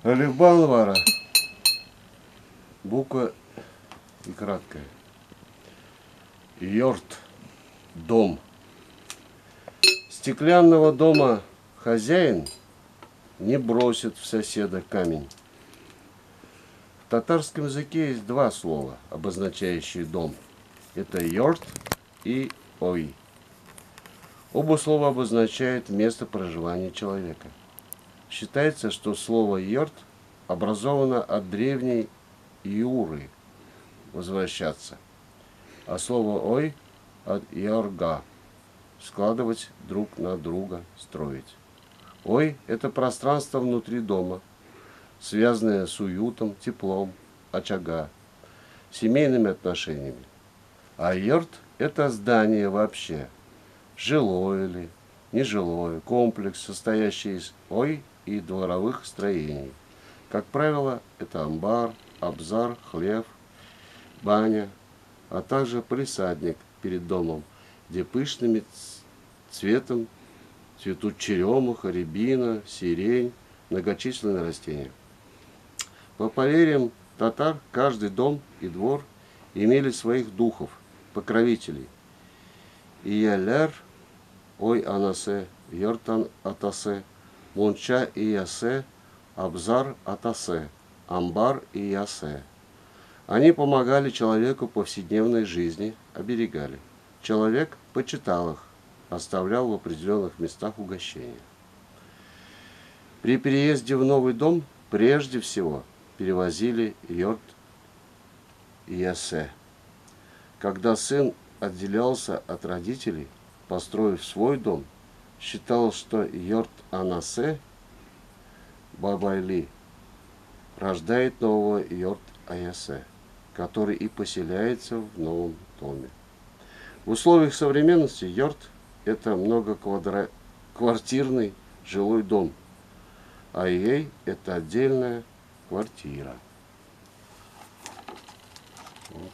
Алиф Банвара. Буква и краткая. Йорт. Дом. Стеклянного дома хозяин не бросит в соседа камень. В татарском языке есть два слова, обозначающие дом. Это йорт и ой. Оба слова обозначают место проживания человека. Считается, что слово йорт образовано от древней юры – возвращаться, а слово ой от йорга – складывать друг на друга, строить. Ой – это пространство внутри дома, связанное с уютом, теплом, очага, семейными отношениями. А йорт – это здание вообще, жилое ли, нежилое, комплекс, состоящий из ой и дворовых строений. Как правило, это амбар, абзар, хлев, баня, а также палисадник перед домом, где пышными цветом цветут черемуха, рябина, сирень, многочисленные растения. По поверьям татар, каждый дом и двор имели своих духов, покровителей. Иялер, ой анасе, йортан атасе, монча и ясе, абзар атасе, амбар и ясе. Они помогали человеку в повседневной жизни, оберегали. Человек почитал их, оставлял в определенных местах угощения. При переезде в новый дом прежде всего перевозили йорт и ясе. Когда сын отделялся от родителей, построив свой дом, считалось, что йорт анасе бабайли рождает нового йорт аясе, который и поселяется в новом доме. В условиях современности йорт – это многоквартирный жилой дом, а ей – это отдельная квартира. Вот.